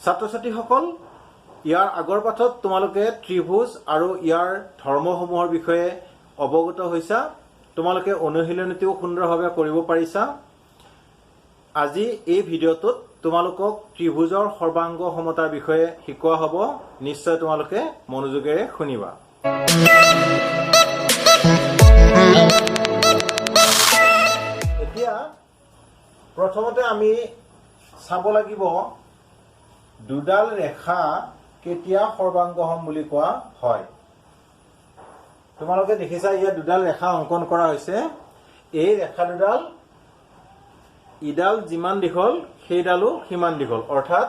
ছাত্ৰ ছাত্ৰীসকল ইয়াৰ আগৰ পাঠত তোমালোকে ত্ৰিভুজ আৰু ইয়াৰ ধৰ্মসমূহৰ বিষয়ে অৱগত হৈছা তোমালোকে অনুশীলনীটিও সুন্দৰভাৱে কৰিব পাৰিছা আজি এই ভিডিঅ'টোত তোমালোকক ত্ৰিভুজৰ সৰ্বাংগ সমতাৰ বিষয়ে শিকোৱা হ'ব নিশ্চয় তোমালোকে মনোযোগেৰে শুনিবা এতিয়া প্ৰথমতে আমি চাব লাগিব দুডাল ৰেখা কেতিয়া সৰ্বাংগ হম বুলি কোৱা হয় তোমালোকে দেখিছা ইয়াত দুডাল ৰেখা অংকন কৰা হৈছে এই ৰেখা দুডাল ইডাল যিমান দীঘল সেইডালো সিমান দীঘল অৰ্থাৎ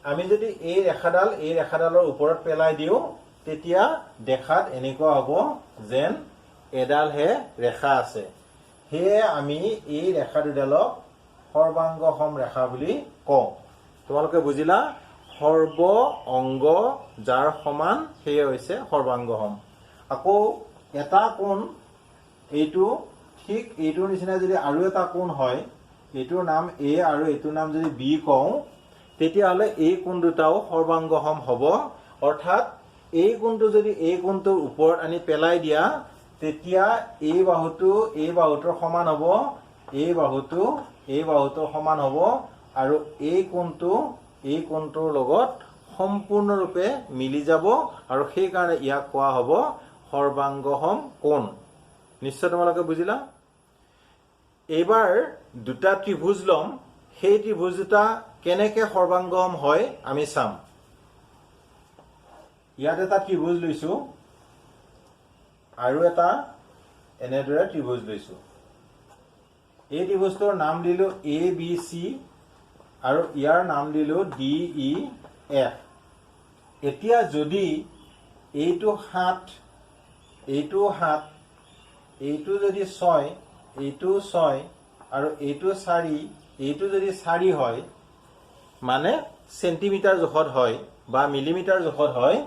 আমি যদি এই ৰেখাডালৰ ওপৰত পেলাই দিও তেতিয়া দেখাত এনেকুৱা হ'ব যেন এডালহে ৰেখা আছে হেয়ে আমি এই ৰেখা দুডালক সৰ্বাংগ সম ৰেখা বুলি কওঁ তোমালোকে বুজিলা সৰ্ব অংগ যাৰ সমান হেয়ে হৈছে সৰ্বাংগ সম আকৌ এটা কোণ এইটো ঠিক এইটোৰ নিচিনা যদি আৰু এটা কোণ হয় এইটোৰ নাম এ আৰু এইটোৰ নাম যদি বি কওঁ তেতিয়াহ'লে এই কোণ দুটাও সৰ্বাংগ সম হ'ব অৰ্থাৎ এই কোণটো যদি এই কোণটোৰ ওপৰত আনি পেলাই দিয়া তেতিয়া এই বাহুটোৰ সমান হ'ব এই বাহুটোৰ সমান হ'ব আৰু এই কোণটোৰ লগত সম্পূৰ্ণৰূপে মিলি যাব আৰু সেই কাৰণে ইয়াক কোৱা হ'ব সৰ্বাংগ সম কোণ নিশ্চয় তোমালোকে বুজিলা এইবাৰ দুটা ত্ৰিভুজ লম সেই ত্ৰিভুজ দুটা কেনেকৈ সৰ্বাংগ সম হয় আমি চাম ইয়াত এটা ত্ৰিভুজ লৈছো আৰু এটা এনেদৰে ত্ৰিভুজ লৈছো এই ত্ৰিভুজটোৰ নাম দিলো এ বি চি আৰু ইয়াৰ নাম দিলো ডি ই এফ এতিয়া যদি এইটো 7 এইটো 7 এইটো যদি 6 এইটো 6 আৰু এইটো 4 এইটো যদি 4 হয় মানে সেন্টিমিটাৰ জোখত হয় বা মিলিমিটাৰ জোখত হয়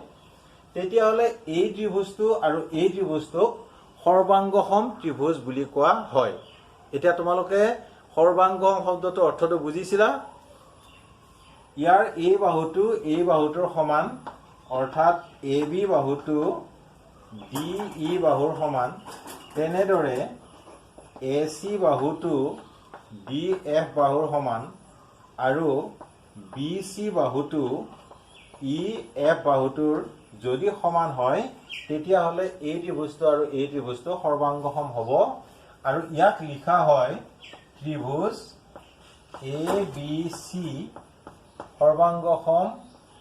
তেতিয়াহ'লে এই ত্ৰিভুজটো আৰু এই ত্ৰিভুজটোক সৰ্বাংগ সম ত্ৰিভুজ বুলি কোৱা হয় এতিয়া তোমালোকে সৰ্বাংগ সম শব্দটোৰ অৰ্থটো বুজিছিলা ইয়াৰ এই বাহুটোৰ সমান অৰ্থাৎ এ বি বাহুটো ডি ই বাহুৰ সমান তেনেদৰে এ চি বাহুটো ডি এফ বাহুৰ সমান আৰু বি চি বাহুটো ই এফ বাহুটোৰ যদি সমান হয় তেতিয়াহ'লে এই ত্ৰিভুজটো আৰু এই ত্ৰিভুজটো সৰ্বাংগ সম হ'ব আৰু ইয়াক লিখা হয় ত্ৰিভুজ এ বি চি সৰ্বাংগ সম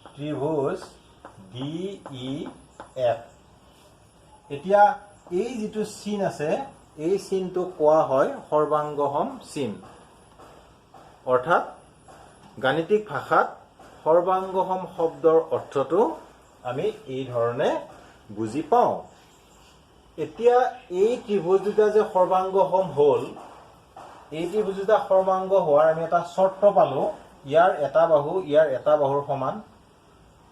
ত্ৰিভুজ ডি ই এফ এতিয়া এই যিটো চিন আছে এই চিনটো কোৱা হয় সৰ্বাংগ সম চিন অৰ্থাৎ গাণিতিক ভাষাত সৰ্বাংগ সম শব্দৰ অৰ্থটো আমি এই ধৰণে বুজি পাওঁ এতিয়া এই ত্ৰিভুজ দুটা যে সৰ্বাংগ সম হ'ল এই ত্ৰিভুজ দুটা সৰ্বাংগ হোৱাৰ আমি এটা চৰ্ত পালো ইয়াৰ এটা বাহু ইয়াৰ এটা বাহুৰ সমান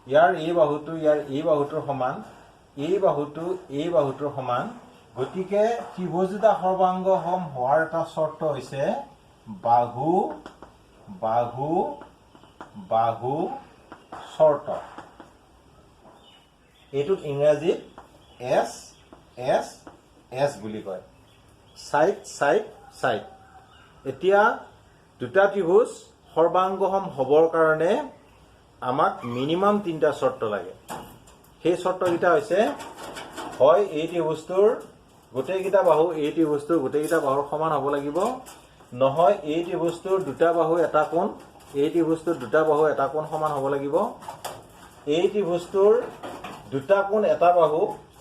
ইয়াৰ এই বাহুটো ইয়াৰ এই বাহুটোৰ সমান এই বাহুটো এই বাহুটোৰ সমান গতিকে ত্ৰিভুজ দুটা সৰ্বাংগ সম হোৱাৰ এটা চৰ্ত হৈছে বাহু বাহু বাহু চৰ্ত এইটোক ইংৰাজীত এছ এছ এছ বুলি কয় সাইড সাইড সাইড এতিয়া দুটা ত্ৰিভুজ সৰ্বাংগ সম হ'বৰ কাৰণে আমাক মিনিমাম 3টা চৰ্ত লাগে সেই চৰ্তকেইটা হৈছে হয় এই ত্ৰিভুজটোৰ গোটেইকেইটা বাহু এই ত্ৰিভুজটোৰ গোটেইকেইটা বাহুৰ সমান হ'ব লাগিব নহয় এই ত্ৰিভুজটোৰ দুটা বাহু এটা কোণ এই ত্ৰিভুজটোৰ দুটা বাহু এটা কোণ সমান হ'ব লাগিব এই ত্ৰিভুজটোৰ দুটা কোণ এটা বাহু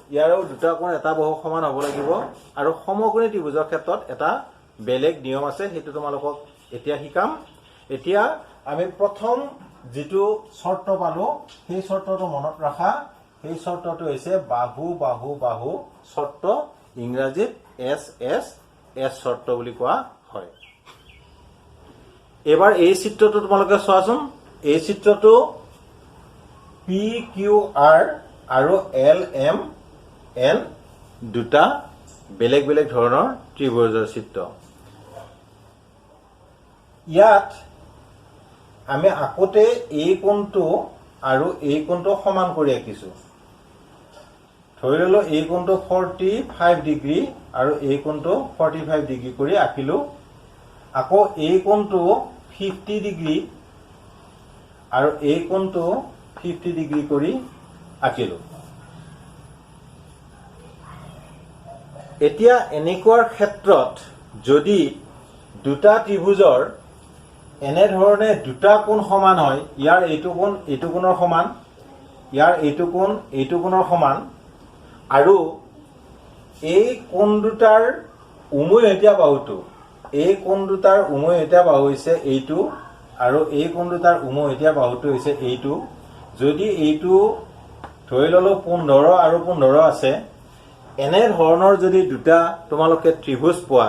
ইয়াৰো দুটা কোণ এটা বাহু সমান হ'ব লাগিব আৰু সমকোণী ত্ৰিভুজৰ ক্ষেত্ৰত এটা বেলেগ নিয়ম আছে সেইটো তোমালোকক এতিয়া শিকাম এতিয়া আমি প্ৰথম যেটো চৰ্ত পালো সেই চৰ্তটো মনত ৰাখা সেই চৰ্তটো হৈছে বাহু বাহু বাহু চৰ্ত ইংৰাজীত এছ এছ এছ চৰ্ত বুলি কোৱা হয় এবাৰ এই চিত্ৰটো তোমালোকে চোৱাচোন এই চিত্ৰটো পি কিউ আৰ আৰু এল এম এন দুটা বেলেগ বেলেগ ধৰণৰ ত্ৰিভুজৰ চিত্ৰ ইয়াত আমি আকতে এই কোণটো আৰু এই কোণটো সমান কৰি আঁকিছো ধৰি ললো এই কোণটো 45 ডিগ্ৰী আৰু এই কোণটো 45 ডিগ্ৰী কৰি আঁকিলো আকৌ এই কোণটো 50 ডিগ্ৰী আৰু এই কোণটো 50 ডিগ্ৰী কৰি আঁকিলো এতিয়া এনেকুৱাৰ ক্ষেত্ৰত যদি দুটা ত্ৰিভুজৰ এনে ধৰণে দুটা কোণ সমান হয় ইয়াৰ এইটো কোণৰ সমান ইয়াৰ এইটো কোণৰ সমান আৰু এই কোণ দুটাৰ উমৈহতীয়া বাহুটো এই কোণ দুটাৰ উমৈহতীয়া বাহু হৈছে এইটো আৰু এই কোণ দুটাৰ উমৈহতীয়া বাহুটো হৈছে এইটো যদি এইটো ধৰি ললো 15 আৰু 15 আছে এনে ধৰণৰ যদি দুটা তোমালোকে ত্ৰিভুজ পোৱা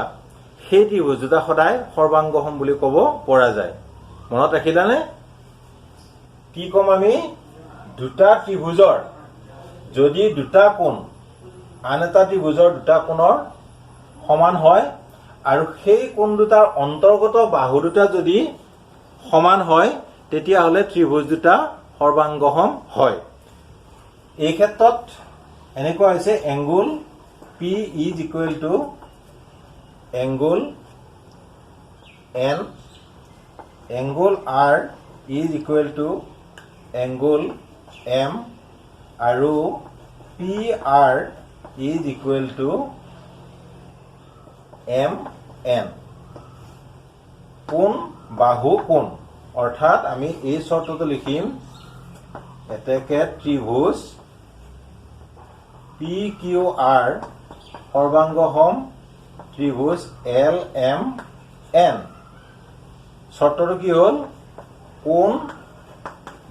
সেই ত্ৰিভুজ দুটা সদায় সৰ্বাংগসম বুলি ক'ব পৰা যায় মনত ৰাখিলানে কি কম আমি দুটা ত্ৰিভুজৰ যদি দুটা কোণ আন এটা ত্ৰিভুজৰ দুটা কোণৰ সমান হয় আৰু সেই কোণ দুটাৰ অন্তৰ্গত বাহু দুটা যদি সমান হয় তেতিয়া হলে ত্ৰিভুজ দুটা সৰ্বাংগসম হয় এই ক্ষেত্ৰত এনেকুৱা হৈছে angle P is equal to angle N angle R is equal to angle M আৰু PR is equal to MN কোণ বাহু কোণ অৰ্থাৎ আমি এই শৰ্তটো লিখিম এতেকে ত্ৰিভুজ PQR সৰ্বাংগসম ত্ৰিভুজ LMN শৰ্তটো কি হ'ল কোণ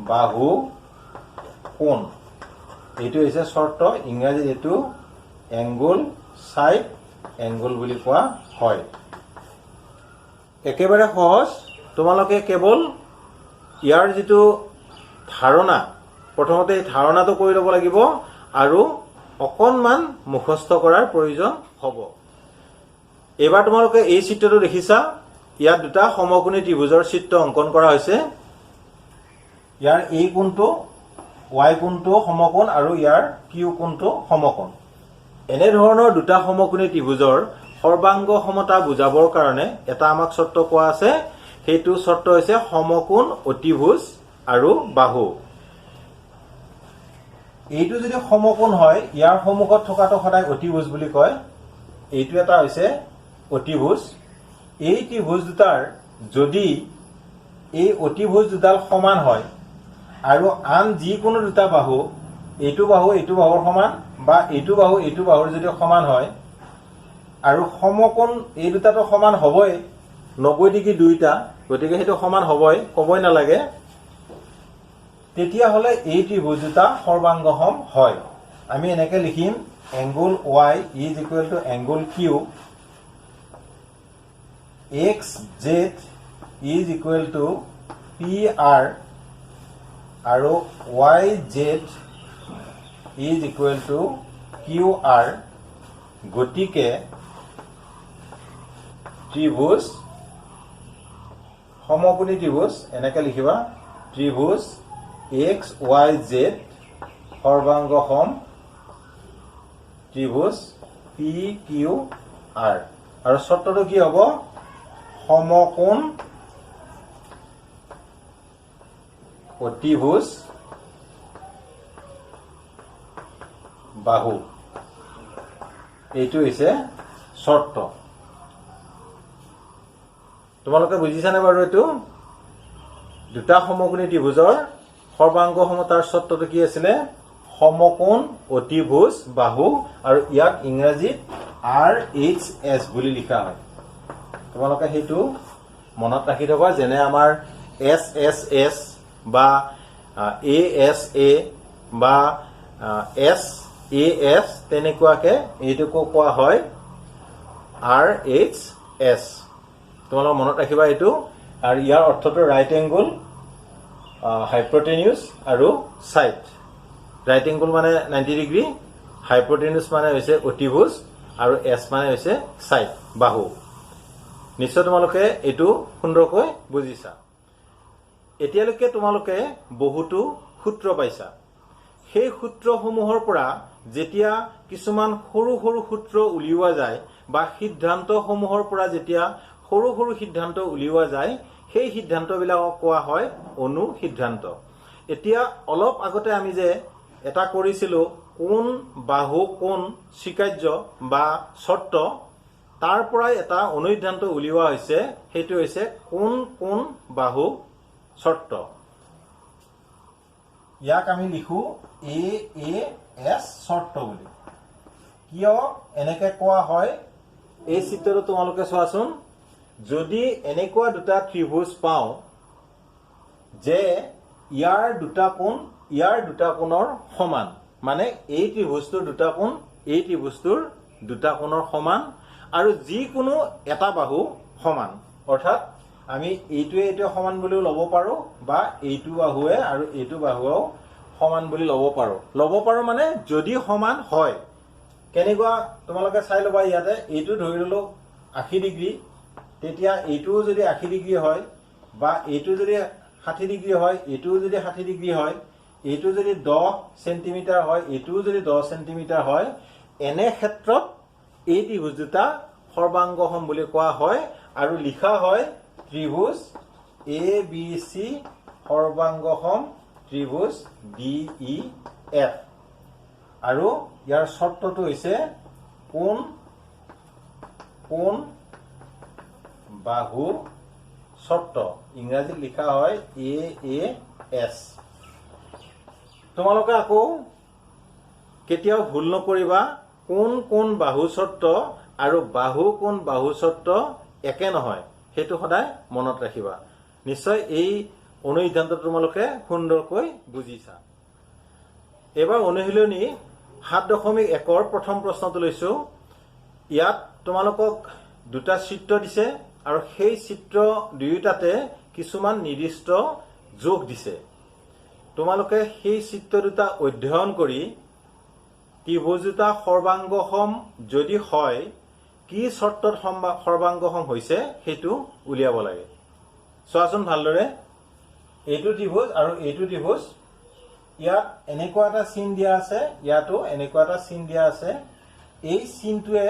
বাহু কোণ এইটো হৈছে শৰ্ত ইংৰাজীত এইটো এংগল সাইড এংগল বুলি কোৱা হয় একেবাৰে সহজ তোমালোকে কেৱল ইয়াৰ যেটো ধাৰণা প্ৰথমতে এই ধাৰণাটো কৰি ল'ব লাগিব আৰু অকনমান মুখস্থ কৰাৰ প্ৰয়োজন হ'ব এবাৰ তোমালোকে এই চিত্ৰটো দেখিছা ইয়াত দুটা সমকোণী ত্ৰিভুজৰ চিত্ৰ অংকন কৰা হৈছে ইয়াৰ এই কোণটো y কোণটো সমকোণ আৰু ইয়াৰ q কোণটো সমকোণ এনে ধৰণৰ দুটা সমকোণী ত্ৰিভুজৰ সৰ্বাংগ সমতা বুজাবৰ কাৰণে এটা আমাক শৰ্ত কোৱা আছে সেইটো শৰ্ত হৈছে সমকোণ অতিভুজ আৰু বাহু এইটো যদি সমকোণ হয় ইয়াৰ সন্মুখত থকাটো সদায় অতিভুজ বুলি কয় এইটো এটা হৈছে অতিভুজ এই ত্ৰিভুজ দুটাৰ যদি এই অতিভুজ দুডাল সমান হয় আৰু আন যিকোনো দুটা বাহু এইটো বাহুৰ সমান বা এইটো বাহুৰ যদি সমান হয় আৰু সমকোণ এই দুটাটো সমান হ'বই 90 ডিগ্ৰী দুইটা গতিকে সেইটো সমান হ'বই ক'বই নালাগে তেতিয়া হলে এই ত্ৰিভুজ দুটা সৰ্বাংগসম হয় আমি এনেকৈ লিখিম angle y is equal to angle q xz is equal to pr আৰু yz is equal to qr গতিকে ত্ৰিভুজ সমকোণী ত্ৰিভুজ এনেকৈ লিখিবা ত্ৰিভুজ XYZ সৰ্বাংগসম ত্ৰিভুজ PQR আৰু শৰ্তটো কি হ'ব সমকোণ অতিভুজ বাহু এইটো হৈছে শৰ্ত তোমালোকে বুজিছানে বাৰু এইটো দুটা সমকোণী ত্ৰিভুজৰ সৰ্বাংগ সমতাৰ শৰ্তটো কি আছিল সমকোণ অতিভুজ বাহু আৰু ইয়াক ইংৰাজীত RHS বুলি লিখা হয় তোমালোকে হেতু মনত ৰাখি থবা যেনে আমাৰ SSS বা ASA বা SAS তেনেকুৱাকে এইটোকো কোৱা হয় RHS তোমালোকে মনত ৰাখিবা এইটো আৰু ইয়াৰ অৰ্থটো ৰাইট এংগল হাইপোটেনিউস আৰু সাইড ৰাইট এংগল মানে 90 ডিগ্ৰী হাইপোটেনিউস মানে হৈছে অতিভুজ আৰু এস মানে হৈছে সাইড বাহু নিশ্চয় তোমালোকে এইটো সুন্দৰকৈ বুজিছা এতিয়ালৈকে তোমালোকে বহুতো সূত্ৰ পাইছা সেই সূত্ৰসমূহৰ পৰা যেতিয়া কিছুমান সৰু সৰু সূত্ৰ উলিওৱা যায় বা সিদ্ধান্তসমূহৰ পৰা যেতিয়া সৰু সৰু সিদ্ধান্ত উলিওৱা যায় সেই সিদ্ধান্তবিলাকক কোৱা হয় অনুসিদ্ধান্ত এতিয়া অলপ আগতে আমি যে এটা কৰিছিলো কোন বাহু কোন স্বীকাৰ্য বা শৰ্ত তাৰ পৰাই এটা অনুসিদ্ধান্ত উলিওৱা হৈছে সেইটো হৈছে কোন কোন বাহু শৰ্ত ইয়াক আমি লিখো এ এ এস শৰ্ত বুলি কিয় এনেকে কোৱা হয় এই চিত্ৰটো তোমালোকে চোৱাচোন যদি এনেকুৱা দুটা ত্ৰিভুজ পাওঁ যে ইয়াৰ দুটা কোণৰ সমান মানে এই ত্ৰিভুজটোৰ দুটা কোণ এই ত্ৰিভুজটোৰ দুটা কোণৰ সমান আৰু যিকোনো এটা বাহু সমান অৰ্থাৎ আমি এইটোৱে সমান বুলিও ল'ব পাৰো বা এইটো বাহুৱে আৰু এইটো বাহুৱেও সমান বুলি ল'ব পাৰো মানে যদি সমান হয় কেনেকুৱা তোমালোকে চাই ল'বা ইয়াতে এইটো ধৰি ললো 80 ডিগ্ৰী তেতিয়া এইটোও যদি 80 ডিগ্ৰী হয় বা এইটো যদি 60 ডিগ্ৰী হয় এইটোও যদি 60 ডিগ্ৰী হয় এইটো যদি 10 সেন্টিমিটাৰ হয় এইটোও যদি 10 সেন্টিমিটাৰ হয় এনে ক্ষেত্ৰত এই ত্ৰিভুজ দুটা সৰ্বাংগসম বুলি কোৱা হয় আৰু লিখা হয় ত্ৰিভুজ A B C সৰ্বাংগসম ত্ৰিভুজ D E F আৰু ইয়াৰ শৰ্তটো হৈছে কোন কোন বাহু শৰ্ত ইংৰাজীত লিখা হয় এ এ এস তোমালোকে আকৌ কেতিয়াও ভুল নকৰিবা কোন কোন বাহু শৰ্ত আৰু বাহু কোন বাহু শৰ্ত একে নহয় সেইটো সদায় মনত ৰাখিবা নিশ্চয় এই অনুসিদ্ধান্ত তোমালোকে সুন্দৰকৈ বুজিছা এবাৰ অনুশীলনী 7.1ৰ প্ৰথম প্ৰশ্নটো লৈছো ইয়াত তোমালোকক দুটা চিত্ৰ দিছে আৰু সেই চিত্ৰ দুয়োটাতে কিছুমান নিৰ্দিষ্ট যোগ দিছে তোমালোকে সেই চিত্ৰ দুটা অধ্যয়ন কৰি ত্ৰিভুজ দুটা সৰ্বাংগসম যদি হয় কি শৰ্তত সৰ্বাংগসম হৈছে সেইটো উলিয়াব লাগে চোৱাচোন ভালদৰে এইটো ত্ৰিভুজ আৰু এইটো ত্ৰিভুজ ইয়াত এনেকুৱা এটা চিন দিয়া আছে ইয়াতো এনেকুৱা এটা চিন দিয়া আছে এই চিনটোৱে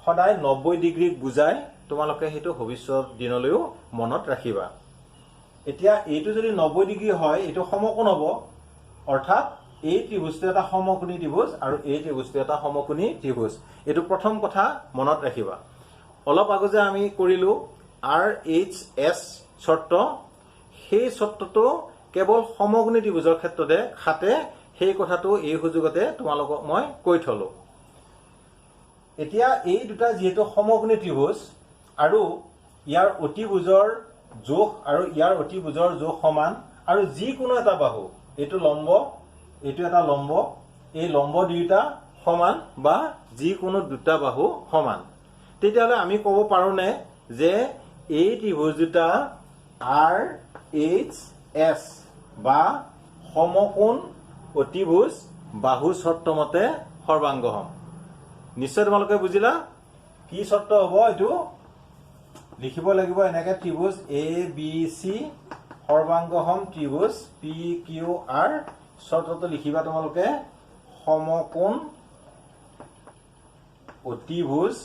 সদায় 90 ডিগ্ৰীক বুজায় তোমালোকে সেইটো ভৱিষ্যত দিনলৈও মনত ৰাখিবা এতিয়া এইটো যদি 90 ডিগ্ৰী হয় এইটো সমকোণ হ'ব অৰ্থাৎ এই ত্ৰিভুজটো এটা সমকোণী ত্ৰিভুজ আৰু এই ত্ৰিভুজটো এটা সমকোণী ত্ৰিভুজ এইটো প্ৰথম কথা মনত ৰাখিবা অলপ আগতে আমি কৰিলো আৰ এইচ এস শৰ্ত সেই শৰ্তটো কেৱল সমকোণী ত্ৰিভুজৰ ক্ষেত্ৰতে খাটে সেই কথাটো এই সুযোগতে তোমালোকক মই কৈ থলো এতিয়া এই দুটা যেহেতু সমকোণী ত্ৰিভুজ আৰু ইয়াৰ অতিভুজৰ যোগ আৰু ইয়াৰ অতিভুজৰ যোগ সমান আৰু যিকোনো এটা বাহু এইটো লম্ব এইটো এটা লম্ব এই লম্ব দুটা সমান বা যিকোনো দুটা বাহু সমান তেতিয়াহ'লে আমি ক'ব পাৰোনে যে এই ত্ৰিভুজ দুটা আৰ এইচ এস বা সমকোণ অতিভুজ বাহু শৰ্ত মতে সৰ্বাংগসম নিশ্চয় তোমালোকে বুজিলা কি শৰ্ত হ'ব এইটো লিখিব লাগিব এনেকে ত্ৰিভুজ A B C সৰ্বাংগসম ত্ৰিভুজ P Q R শৰ্তটো লিখিবা তোমালোকে সমকোণ অতিভুজ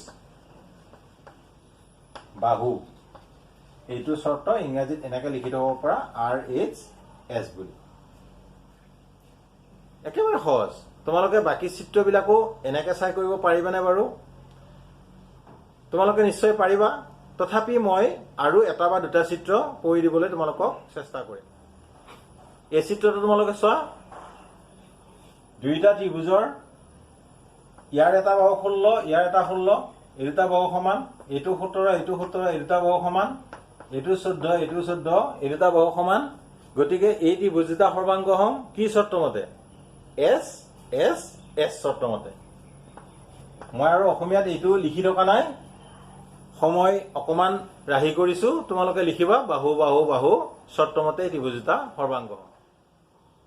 বাহু এইটো শৰ্ত ইংৰাজীত এনেকে লিখি থব পৰা আৰ এইচ এছ বুলি একেবাৰে সহজ তোমালোকে বাকি চিত্ৰবিলাকো এনেকে চাই কৰিব পাৰিবানে বাৰু তোমালোকে নিশ্চয় পাৰিবা তথাপি মই আৰু এটা বা দুটা চিত্ৰ কৰি দিবলৈ তোমালোকক চেষ্টা কৰিম এই চিত্ৰটো তোমালোকে চোৱা দুইটা ত্ৰিভুজৰ ইয়াৰ এটা বাহু 16 ইয়াৰ এটা 16 এই দুটা বাহু সমান এইটো 17 এইটো 17 এই দুটা বাহু সমান এইটো 14 এইটো 14 এই দুটা বাহু সমান গতিকে এই ত্ৰিভুজ দুটা সৰ্বাংগসম কি শৰ্ত মতে এস এস এস শৰ্ত মতে মই আৰু অসমীয়াত এইটো লিখি থকা নাই সময় অকমান ৰাহি কৰিছো তোমালোকে লিখিবা বাহু বাহু বাহু শৰ্ত মতে ত্ৰিভুজ দুটা সৰ্বাংগসম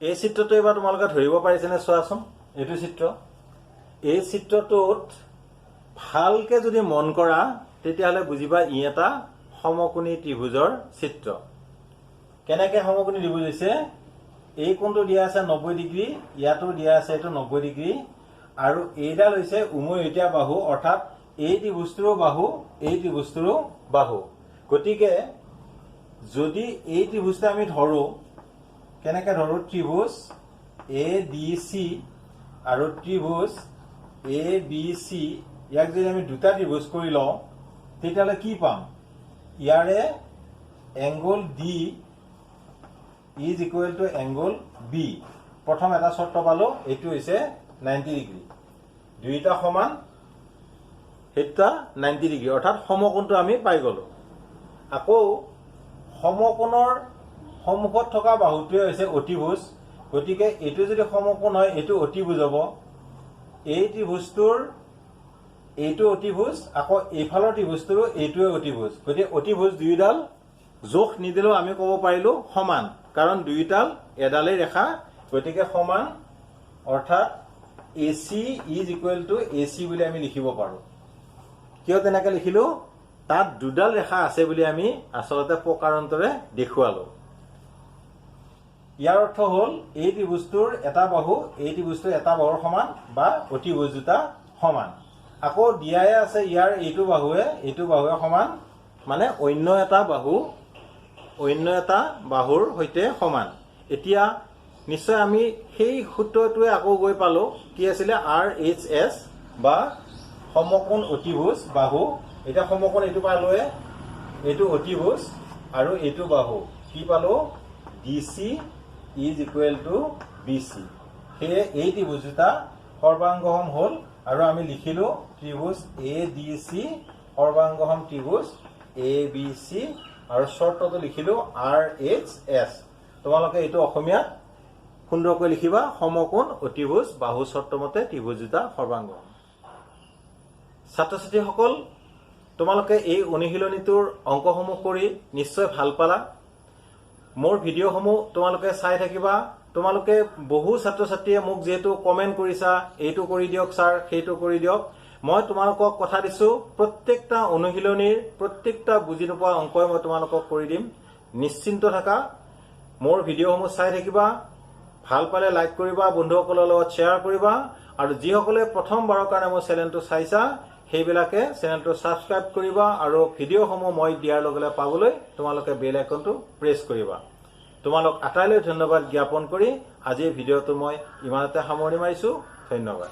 এই চিত্ৰটো এবাৰ তোমালোকে ধৰিব পাৰিছেনে চোৱাচোন এইটো চিত্ৰ এই চিত্ৰটোত ভালকে যদি মন কৰা তেতিয়াহ'লে বুজিবা ই এটা সমকোণী ত্ৰিভুজৰ চিত্ৰ কেনেকৈ সমকোণী ত্ৰিভুজ হৈছে এই কোণটো দিয়া আছে 90 ডিগ্ৰী ইয়াতো দিয়া আছে এইটো 90 ডিগ্ৰী আৰু এইডাল হৈছে উমৈহতীয়া বাহু অৰ্থাৎ এই ত্ৰিভুজটোৰো বাহু এই ত্ৰিভুজটোৰো বাহু গতিকে যদি এই ত্ৰিভুজটো আমি ধৰো কেনেকৈ ধৰো ত্ৰিভুজ ADC আৰু ত্ৰিভুজ ABC ইয়াক যদি আমি দুটা ত্ৰিভুজ কৰি লওঁ তেতিয়াহ'লে কি পাম ইয়াৰে angle D is equal to angle B প্ৰথম এটা শৰ্ত পালো এইটো হৈছে 90 ডিগ্ৰী দুইটা সমান এটা 90 ডিগ্ৰী অৰ্থাৎ সমকোণটো আমি পাই গলো আকৌ সমকোণৰ সন্মুখত থকা বাহুটোৱে হৈছে অতিভুজ গতিকে এইটো যদি সমকোণ হয় এইটো অতিভুজ হ'ব এই ত্ৰিভুজটোৰ এইটো অতিভুজ আকৌ এইফালৰ ত্ৰিভুজটোৰো এইটোৱে অতিভুজ গতিকে অতিভুজ দুইডাল যোগ নিদিলেও আমি ক'ব পাৰিলো সমান কাৰণ দুইডাল এডালেই ৰেখা গতিকে সমান অৰ্থাৎ AC is equal to AC বুলি আমি লিখিব পাৰো কিয় তেনেকৈ লিখিলো তাত দুডাল ৰেখা আছে বুলি আমি আসলতে প্ৰকাৰান্তৰে দেখুৱালো ইয়াৰ অৰ্থ হ'ল এই ত্ৰিভুজটোৰ এটা বাহু এই ত্ৰিভুজটোৰ এটা বাহুৰ সমান বা অতিভুজ দুটা সমান আকৌ দিয়াই আছে ইয়াৰ এইটো বাহুৱে সমান মানে অন্য এটা বাহুৰ সৈতে সমান এতিয়া নিশ্চয় আমি সেই সূত্ৰটোৱে আকৌ গৈ পালো কি আছিল RHS বা সমকোণ অতিভুজ বাহু এটা সমকোণ এইটো পালোৱে এইটো অতিভুজ আৰু এইটো বাহু কি পালো DC is equal to BC সেয়ে এই ত্ৰিভুজ দুটা সৰ্বাংগসম হ'ল আৰু আমি লিখিলো ত্ৰিভুজ ADC সৰ্বাংগসম ত্ৰিভুজ ABC আৰু শৰ্তটো লিখিলো RHS তোমালোকে এইটো অসমীয়াত সুন্দৰকৈ লিখিবা সমকোণ অতিভুজ বাহু শৰ্তমতে ত্ৰিভুজ দুটা সৰ্বাংগসম ছাত্ৰ-ছাত্ৰীসকল তোমালোকে এই অনুশীলনীটোৰ অংকসমূহ কৰি নিশ্চয় ভাল পালা মোৰ ভিডিঅ'সমূহ তোমালোকে চাই থাকিবা তোমালোকে বহু ছাত্ৰ-ছাত্ৰীয়ে মোক যেহেতু কমেন্ট কৰিছা এইটো কৰি দিয়ক স্যাৰ সেইটো কৰি দিয়ক মই তোমালোকক কথা দিছো প্ৰত্যেকটা অনুশীলনীৰ প্ৰত্যেকটা বুজি নোপোৱা অংকই মই তোমালোকক কৰি দিম নিশ্চিন্ত থাকা মোৰ ভিডিঅ'সমূহ চাই থাকিবা ভাল পালে লাইক কৰিবা বন্ধুসকলৰ লগত শ্বেয়াৰ কৰিবা আৰু যিসকলে প্ৰথমবাৰৰ কাৰণে মোৰ চেনেলটো চাইছা সেইবিলাকে চেনেলটো সাবস্ক্ৰাইব কৰিবা আৰু ভিডিঅ'সমূহ মই দিয়াৰ লগে পাবলৈ তোমালোকে বেল আইকনটো প্ৰেছ কৰিবা তোমালোক আটাইলৈ ধন্যবাদ জ্ঞাপন কৰি আজিৰ ভিডিঅ'টো মই ইমানতে সামৰণি মাৰিছো ধন্যবাদ